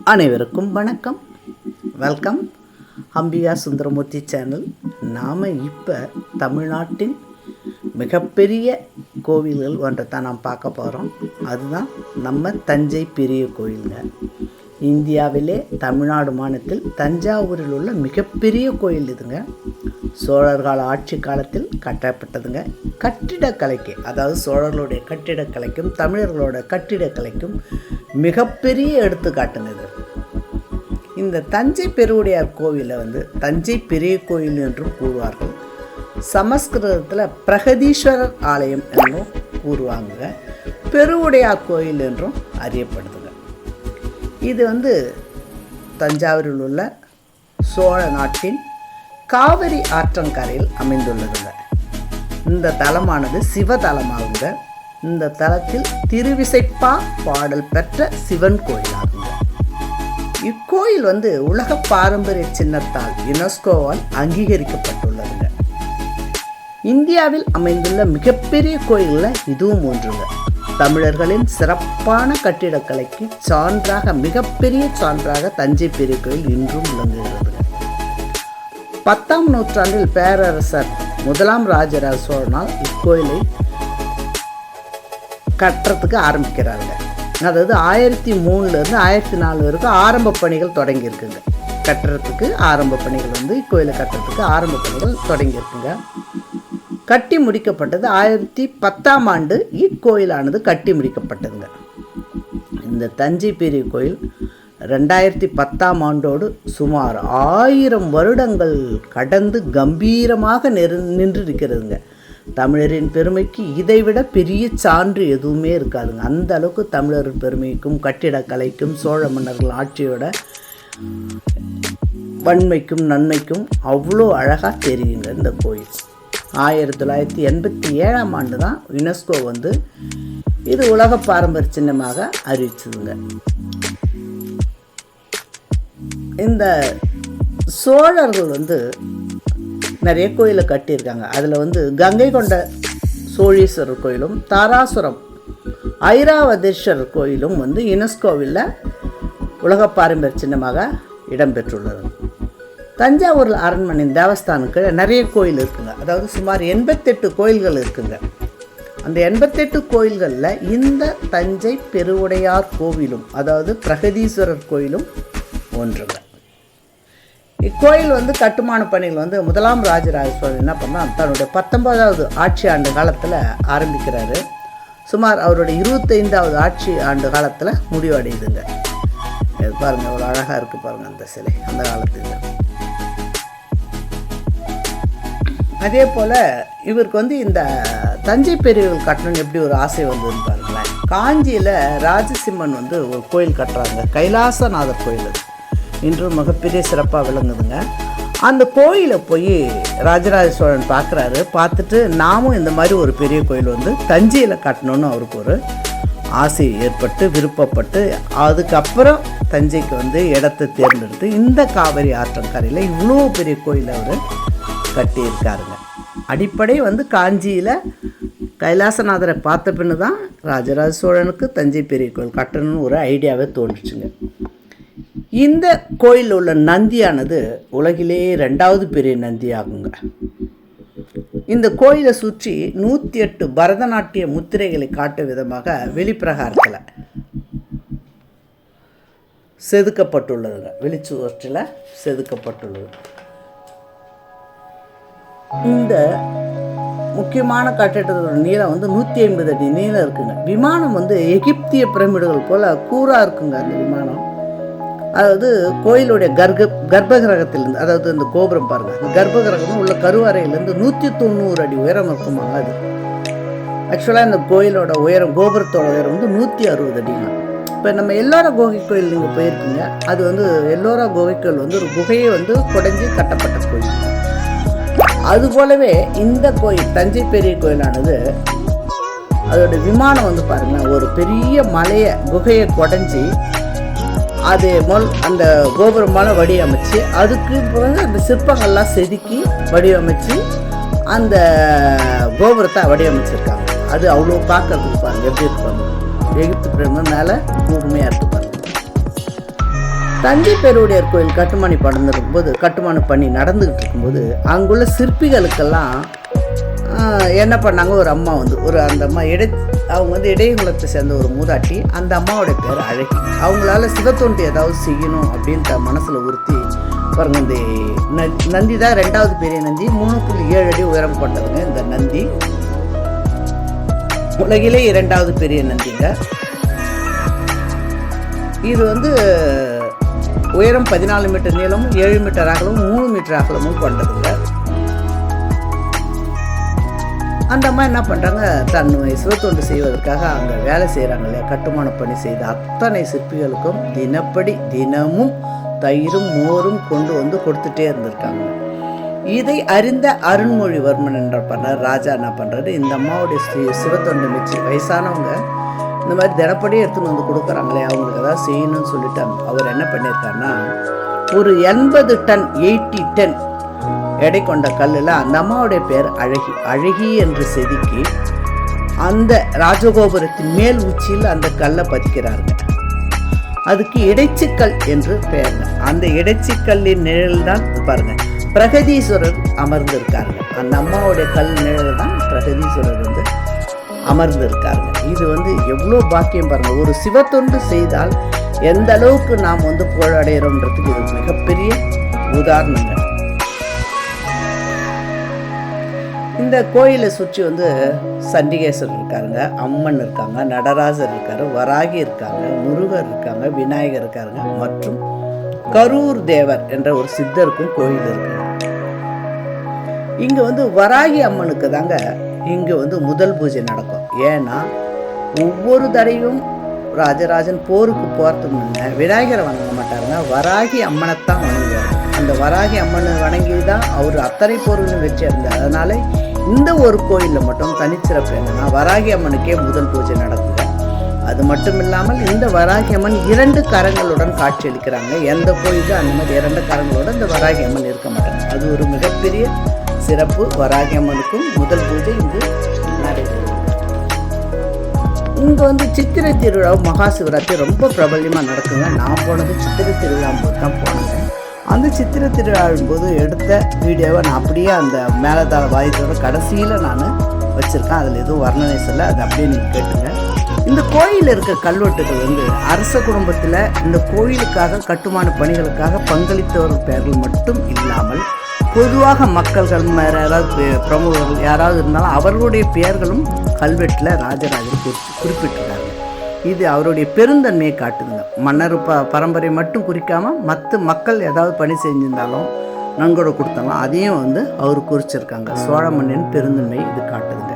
அனைவருக்கும் வணக்கம். Welcome Ambika Sundaramoorthy channel. நாம் இப்போ தமிழ்நாட்டின் மிகப்பெரிய கோவில்கள் ஒன்றை தான் நாம் பார்க்க போகிறோம். அதுதான் நம்ம தஞ்சை பெரிய கோயிலுங்க. இந்தியாவிலே தமிழ்நாடு மாநிலத்தில் தஞ்சாவூரில் உள்ள மிகப்பெரிய கோயில் இதுங்க. சோழர்கள் ஆட்சி காலத்தில் கட்டப்பட்டதுங்க. கட்டிடக்கலைக்கு, அதாவது சோழர்களுடைய கட்டிடக்கலைக்கும் தமிழர்களோட கட்டிடக்கலைக்கும் மிகப்பெரிய எடுத்துக்காட்டுங்க இது. இந்த தஞ்சை பெருவுடையார் கோவிலை தஞ்சை பெரிய கோயில் என்றும் கூறுவார்கள். சமஸ்கிருதத்தில் பிரகதீஸ்வரர் ஆலயம் என்றும் கூறுவாங்க. பெருவுடையார் கோயில் என்றும் அறியப்படுதுங்க. இது தஞ்சாவூரில் உள்ள சோழ நாட்டின் காவிரி ஆற்றங்கரையில் அமைந்துள்ளதுங்க. இந்த தலமானது சிவதலமாகுங்க. இந்த தலத்தில் திருவிசைப்பா பாடல் பெற்ற சிவன் கோயிலாகுங்க. இக்கோயில் உலக பாரம்பரிய சின்னத்தால் யுனெஸ்கோவால் அங்கீகரிக்கப்பட்டுள்ளதுங்க. இந்தியாவில் அமைந்துள்ள மிகப்பெரிய கோயிலில் இதுவும் ஒன்றுங்க. தமிழர்களின் சிறப்பான கட்டிடக்கலைக்கு சான்றாக, மிகப்பெரிய சான்றாக தஞ்சை பெரிய கோயில் இன்றும் விளங்குகிறது. 10ஆம் நூற்றாண்டில் பேரரசர் முதலாம் ராஜராஜ சோழனால் இக்கோயிலை கட்டுறதுக்கு ஆரம்பிக்கிறாங்க. அதாவது 1003லேருந்து 1004 வரைக்கும் ஆரம்ப பணிகள் தொடங்கியிருக்குங்க. கட்டுறதுக்கு ஆரம்ப பணிகள் இக்கோயிலை கட்டுறதுக்கு ஆரம்ப பணிகள் தொடங்கியிருக்குங்க. கட்டி முடிக்கப்பட்டது 1010ஆம் ஆண்டு இக்கோயிலானது கட்டி முடிக்கப்பட்டதுங்க. இந்த தஞ்சை பெரிய கோயில் 2010ஆம் ஆண்டோடு சுமார் 1000 வருடங்கள் கடந்து கம்பீரமாக நின்றிருக்கிறதுங்க. தமிழரின் பெருமைக்கு இதைவிட பெரிய சான்று எதுவுமே இருக்காதுங்க. அந்த அளவுக்கு தமிழர் பெருமைக்கும் கட்டிடக்கலைக்கும் சோழ மன்னர்கள் ஆட்சியோட வன்மைக்கும் நன்மைக்கும் அவ்வளோ அழகாக தெரியுங்க இந்த கோயில். 1987ஆம் ஆண்டு தான் யுனெஸ்கோ இது உலக பாரம்பரிய சின்னமாக அறிவிச்சதுங்க. இந்த சோழர்கள் நிறைய கோயிலை கட்டியிருக்காங்க. அதில் கங்கை கொண்ட சோழீஸ்வரர் கோயிலும் தாராசுரம் ஐராவதேஸ்வரர் கோயிலும் யுனெஸ்கோவில் உலக பாரம்பரிய சின்னமாக இடம்பெற்றுள்ளது. தஞ்சாவூர் அரண்மனை தேவஸ்தானுக்கு நிறைய கோயில் இருக்குங்க. அதாவது சுமார் 88 கோயில்கள் இருக்குங்க. அந்த 88 கோயில்களில் இந்த தஞ்சை பெருவுடையார் கோவிலும், அதாவது பிரகதீஸ்வரர் கோயிலும் ஒன்றுங்க. இக்கோயில் கட்டுமான பணிகள் முதலாம் ராஜராஜ சோழன் என்ன பண்ணால் தன்னுடைய 19வது ஆட்சி ஆண்டு காலத்தில் ஆரம்பிக்கிறாரு. சுமார் அவருடைய 25வது ஆட்சி ஆண்டு காலத்தில் முடிவடையுதுங்க. பாருங்கள், அவ்வளோ அழகாக இருக்குது பாருங்கள் அந்த சிலை அந்த காலத்தில். அதே போல் இவருக்கு இந்த தஞ்சை பெரிய கோயில் கட்டணும்னு எப்படி ஒரு ஆசை வந்ததுன்னு பாருங்களேன். காஞ்சியில் ராஜசிம்மன் ஒரு கோயில் கட்டுறாங்க. கைலாசநாதர் கோயில் அது இன்றும் மிகப்பெரிய சிறப்பாக விளங்குதுங்க. அந்த கோயிலை போய் ராஜராஜ சோழன் பார்க்குறாரு. பார்த்துட்டு நாமும் இந்த மாதிரி ஒரு பெரிய கோயில் தஞ்சையில் கட்டணும்னு அவருக்கு ஒரு ஆசை ஏற்பட்டு விருப்பப்பட்டு அதுக்கப்புறம் தஞ்சைக்கு இடத்தை தேர்ந்தெடுத்து இந்த காவிரி ஆற்றங்கரையில் இவ்வளோ பெரிய கோயிலை அவர் கட்டியிருக்காருங்க. அடிப்படை காஞ்சியில் கைலாசநாதரை பார்த்த பின்னு தான் ராஜராஜ சோழனுக்கு தஞ்சை பெரிய கோயில் கட்டணும்னு ஒரு ஐடியாவே தோன்றுச்சுங்க. இந்த கோயிலில் உள்ள நந்தியானது உலகிலேயே 2வது பெரிய நந்தி ஆகுங்க. இந்த கோயிலை சுற்றி 108 பரதநாட்டிய முத்திரைகளை காட்டும் விதமாக வெளிப்பிரகாரத்தில் செதுக்கப்பட்டுள்ளதுங்க. வெளிச்சுவற்றில் செதுக்கப்பட்டுள்ளது. இந்த முக்கியமான கட்டிடத்தோட நீளம் 150 அடி நீளம் இருக்குங்க. விமானம் எகிப்திய பிரமிடுகள் போல் கூராக இருக்குங்க. அந்த விமானம் அதாவது கோயிலுடைய கர்ப்பகிரகத்திலிருந்து, அதாவது இந்த கோபுரம் பாருங்கள், அந்த கர்ப்பகிரகம் உள்ள கருவறையிலேருந்து 190 அடி உயரம் இருக்குமாங்க. அது ஆக்சுவலாக இந்த கோயிலோட உயரம், கோபுரத்தோட உயரம் 160 அடிங்க. இப்போ நம்ம எல்லோரா குகை கோயில் நீங்கள் போயிருக்கீங்க. அது எல்லோரா குகை கோயில் ஒரு குகையை குடைஞ்சி கட்டப்பட்ட கோயில். அதுபோலவே இந்த கோயில் தஞ்சை பெரிய கோயிலானது அதோட விமானம் பாருங்கள், ஒரு பெரிய மலையை குகையை குடைஞ்சி அது அந்த கோபுரமான வடிவமைச்சு அதுக்கு அந்த சிற்பங்கள்லாம் செதுக்கி வடிவமைச்சு அந்த கோபுரத்தை வடிவமைச்சிருக்காங்க. அது அவ்வளோ பார்க்கறதுக்கு பாருங்கள் எப்படி இருப்பாங்க. எகிப்து பிரமிடு மேலே கூர்மையாக இருக்கு பாருங்க. தஞ்சை பெருவுடையார் கோயில் கட்டுமான பணி நடந்துக்கிட்டு இருக்கும்போது அங்குள்ள சிற்பிகளுக்கெல்லாம் என்ன பண்ணாங்க, ஒரு அம்மா வந்து அந்த அம்மா அவங்க வந்து இடையங்குளத்தை சேர்ந்த ஒரு மூதாட்டி. அந்த அம்மாவோட பேர் அழகி. அவங்களால சிவத்தொண்டு ஏதாவது செய்யணும் அப்படின்ற மனசில் உறுத்தி பாருங்க, இந்த நந்தி தான் 2வது பெரிய நந்தி, 3.7 அடி உயரம் கொண்டதுங்க. இந்த நந்தி உலகிலே 2வது பெரிய நந்திங்க. இது வந்து உயரம் 14 மீட்டர் நீளமும் 7 மீட்டர் அகலமும் 3 மீட்டர் அகலமும் கொண்டதுங்க. அந்த அம்மா என்ன பண்ணுறாங்க, தன் சிவத்தொண்டு செய்வதற்காக அங்கே வேலை செய்கிறாங்க இல்லையா, கட்டுமான பணி செய்த அத்தனை சிற்பிகளுக்கும் தினமும் தயிரும் மோரும் கொண்டு வந்து கொடுத்துட்டே இருந்திருக்காங்க. இதை அறிந்த அருண்மொழிவர்மன் என்ற ராஜா என்ன பண்ணுறாரு, இந்த அம்மாவுடைய சிவத்தொண்டு மிச்சி வயசானவங்க இந்த மாதிரி தினப்படி எடுத்துன்னு வந்து கொடுக்குறாங்களே, அவங்களுக்கு ஏதாவது செய்யணும்னு சொல்லிட்டு அவர் என்ன பண்ணியிருக்காருன்னா, ஒரு 80 டன் 80 டன் எடை கொண்ட கல்லில் அந்த அம்மாவுடைய பேர் அழகி என்று செதுக்கி அந்த ராஜகோபுரத்தின் மேல் உச்சியில் அந்த கல்லை பதிக்கிறாருங்க. அதுக்கு இடைச்சிக்கல் என்று பெயருங்க. அந்த இடைச்சிக்கல்லின் நிழல் தான் பாருங்க பிரகதீஸ்வரர் அமர்ந்திருக்காருங்க. அந்த அம்மாவுடைய கல் நிழல் தான் பிரகதீஸ்வரர் வந்து அமர்ந்திருக்காருங்க. இது வந்து எவ்வளோ பாக்கியம் பாருங்க. ஒரு சிவத்தொண்டு செய்தால் எந்த அளவுக்கு நாம் வந்து புகழடைகிறோம்ன்றதுக்கு இது மிகப்பெரிய உதாரணங்க. இந்த கோயிலை சுற்றி வந்து சண்டிகேஸ்வரர் இருக்காருங்க, அம்மன் இருக்காங்க, நடராஜர் இருக்காரு, வராகி இருக்காங்க, முருகர் இருக்காங்க, விநாயகர் இருக்காருங்க, மற்றும் கரூர் தேவர் என்ற ஒரு சித்தருக்கும் கோயில் இருக்குங்க. இங்க வந்து வராகி அம்மனுக்கு தாங்க இங்க வந்து முதல் பூஜை நடக்கும். ஏன்னா ஒவ்வொரு தடையும் ராஜராஜன் போருக்கு போகிறதுக்கு முன்ன விநாயகரை வணங்க மாட்டாருங்க, வராகி அம்மனைத்தான் வணங்குவார். அந்த வராகி அம்மனை வணங்கி தான் அவர் அத்தனை போர்களும் வெற்றி அடைந்தார். அதனால இந்த ஒரு கோயிலில் மட்டும் தனிச்சிறப்பு என்னன்னா, வராகி அம்மனுக்கே முதல் பூஜை நடக்குது. அது மட்டும் இல்லாமல் இந்த வராகி அம்மன் 2 கரங்களுடன் காட்சி அளிக்கிறாங்க. எந்த கோயிலும் அந்த மாதிரி 2 கரங்களோட இந்த வராகி அம்மன் இருக்க மாட்டாங்க. அது ஒரு மிகப்பெரிய சிறப்பு. வராகி அம்மனுக்கும் முதல் பூஜை இங்கு நடைபெறும். இங்கே வந்து சித்திரை திருவிழா மகா சிவராத்திரி ரொம்ப பிரபல்யமாக நடக்குங்க. நான் போனது சித்திரை திருவிழா போது தான் போனேங்க. அந்த சித்திரை திருவிழாவின் போது எடுத்த வீடியோவை நான் அப்படியே அந்த மேலதாள வாயத்தோட கடைசியில் நான் வச்சுருக்கேன். அதில் எதுவும் வர்ணனை சொல்ல, அது அப்படியே நீங்கள் கேட்டுங்க. இந்த கோயிலில் இருக்க கல்வெட்டுகள் வந்து அரச குடும்பத்தில் இந்த கோயிலுக்காக கட்டுமான பணிகளுக்காக பங்களித்தவர்கள் பெயர்கள் மட்டும் இல்லாமல் பொதுவாக மக்கள்கள் யாராவது பிரமுகர்கள் யாராவது இருந்தாலும் அவர்களுடைய பெயர்களும் கல்வெட்டில் ராஜராஜன் குறிப்பிட்டிருக்காங்க. இது அவருடைய பெருந்தன்மையை காட்டுதுங்க. மன்னர் பரம்பரை மட்டும் குறிக்காமல் மற்ற மக்கள் ஏதாவது பணி செஞ்சிருந்தாலும் நன்கொடை கொடுத்தாலும் அதையும் வந்து அவர் குறிச்சிருக்காங்க. சோழ மன்னன் பெருந்தன்மை இது காட்டுதுங்க.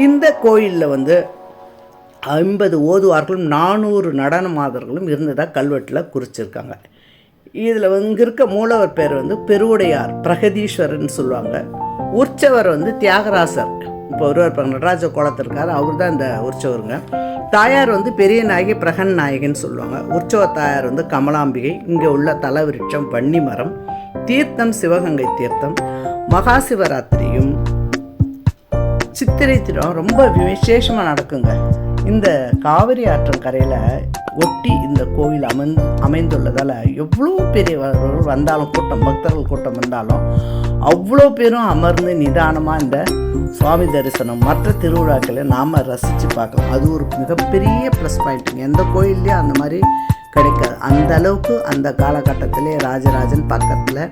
இந்த கோயிலில் வந்து 50 ஓதுவார்களும் 400 நடன மாதர்களும் இருந்ததாக கல்வெட்டில் குறிச்சிருக்காங்க. இதில் இங்கே இருக்க மூலவர் பேர் வந்து பெருவுடையார் பிரகதீஸ்வரர்னு சொல்லுவாங்க. உற்சவர் வந்து தியாகராசர், இப்போ ஒருவர் நடராஜ கோலத்தில் இருக்கார், அவர் தான் இந்த உற்சவருங்க. தாயார் வந்து பெரிய நாயகி பிரகன் நாயகின்னு சொல்லுவாங்க. உற்சவ தாயார் வந்து கமலாம்பிகை. இங்கே உள்ள தலவிருட்சம் வன்னி மரம். தீர்த்தம் சிவகங்கை தீர்த்தம். மகா சிவராத்திரியும் சித்திரை திருவிழா ரொம்ப விசேஷமாக நடக்குங்க. இந்த காவிரி ஆற்றங்கரையில் ஒட்டி இந்த கோயில் அமைந்துள்ளதால் எவ்வளோ பெரியவர்கள் வந்தாலும் பக்தர்கள் கூட்டம் வந்தாலும் அவ்வளோ பேரும் அமர்ந்து நிதானமாக இந்த சுவாமி தரிசனம் மற்ற திருவிழாக்களை நாம் ரசித்து பார்க்கலாம். அது ஒரு மிகப்பெரிய ப்ளஸ் பாயிண்ட்டுங்க. எந்த கோயில்லையும் அந்த மாதிரி கிடைக்காது. அந்த அளவுக்கு அந்த காலகட்டத்திலே ராஜராஜன் பக்கத்தில்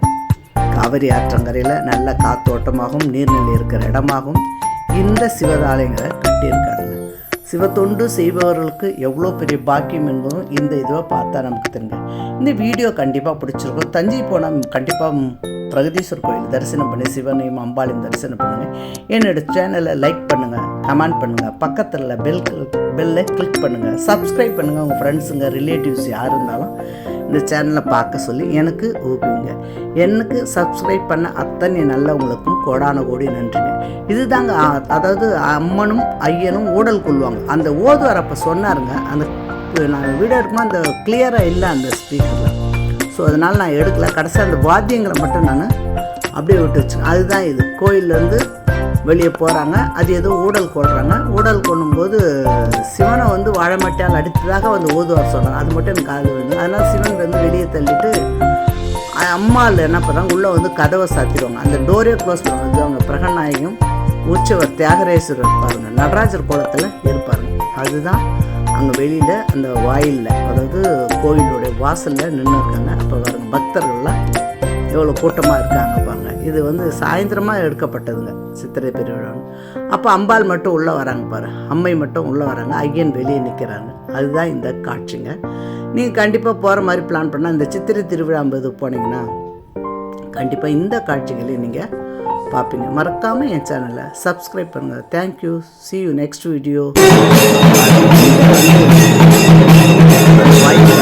காவிரி ஆற்றங்கரையில் நல்ல காத்தோட்டமாகவும் நீர்நிலை இருக்கிற இடமாகவும் இந்த சிவதாலயங்களை கட்டியிருக்காருங்க. சிவத்தொண்டு செய்பவர்களுக்கு எவ்வளோ பெரிய பாக்கியம் என்பதும் இந்த இதுவை பார்த்தா நமக்கு தெரியுங்க. இந்த வீடியோ கண்டிப்பாக பிடிச்சிருக்கும். தஞ்சை போனால் கண்டிப்பாக பிரகதீஸ்வரர் கோயில் தரிசனம் பண்ணி சிவனையும் அம்பாளையும் தரிசனம் பண்ணுங்கள். என்னோடய சேனலை லைக் பண்ணுங்கள், கமெண்ட் பண்ணுங்கள், பக்கத்தில் பெல்லை கிளிக் பண்ணுங்கள், சப்ஸ்கிரைப் பண்ணுங்கள். உங்கள் ஃப்ரெண்ட்ஸுங்க ரிலேட்டிவ்ஸ் யார் இருந்தாலும் இந்த சேனலை பார்க்க சொல்லி எனக்கு ஊக்குவிங்க. எனக்கு சப்ஸ்கிரைப் பண்ண அத்தனை நல்லவங்களுக்கும் கோடான கோடி நன்றிங்க. இதுதாங்க, அதாவது அம்மனும் ஐயனும் ஊடல் கொள்வாங்க. அந்த ஓதுவார் அப்போ சொன்னாருங்க. அந்த நான் வீடியோ எடுக்கும்போது அந்த கிளியராக இல்லை அந்த ஸ்பீக்கரில். ஸோ அதனால் நான் எடுக்கல. கடைசி அந்த வாத்தியங்களை மட்டும் நான் அப்படியே விட்டு வச்சுக்கேன். அதுதான் இது கோயிலேருந்து வெளியே போகிறாங்க. அது ஏதோ ஊடல் கொள்கிறாங்க. ஊடல் கொள்ளும்போது சிவனை வந்து வாழைமட்டையால் அடித்ததாக வந்து ஓதுவார் சொன்னாங்க. அது மட்டும் எனக்கு காது வேணும். அதனால் சிவன் வந்து வெளியே தள்ளிட்டு அம்மாவில் என்ன பண்ணுறாங்க, உள்ளே வந்து கதவை சாத்திடுவாங்க. அந்த டோரே க்ளோஸ் பண்ணுவாங்க. அவங்க பிரகநாயகம் உற்சவர் தியாகரேஸ்வரர் இருப்பாருங்க, நடராஜர் கோலத்தில் இருப்பாருங்க. அதுதான் அங்கே வெளியில் அந்த வாயிலில், அதாவது கோயிலுடைய வாசலில் நின்று இருக்காங்க. அப்போ பாருங்க பக்தர்கள்லாம் எவ்வளோ கூட்டமாக இருக்காங்க பாருங்க. இது வந்து சாயந்தரமாக எடுக்கப்பட்டதுங்க சித்திரை பெருவிழா. அப்போ அம்பாள் மட்டும் உள்ளே வராங்க பாரு, அம்மை மட்டும் உள்ளே வராங்க, ஐயன் வெளியே நிற்கிறாங்க. அதுதான் இந்த காட்சிங்க. நீங்கள் கண்டிப்பாக போகிற மாதிரி பிளான் பண்ணால் இந்த சித்திரை திருவிழா போனீங்கன்னா கண்டிப்பாக இந்த காட்சிகளை நீங்கள் பார்ப்பீங்க. மறக்காமல் என் சேனலை சப்ஸ்கிரைப் பண்ணுங்கள். Thank you. see you next video. வாய்ப்பு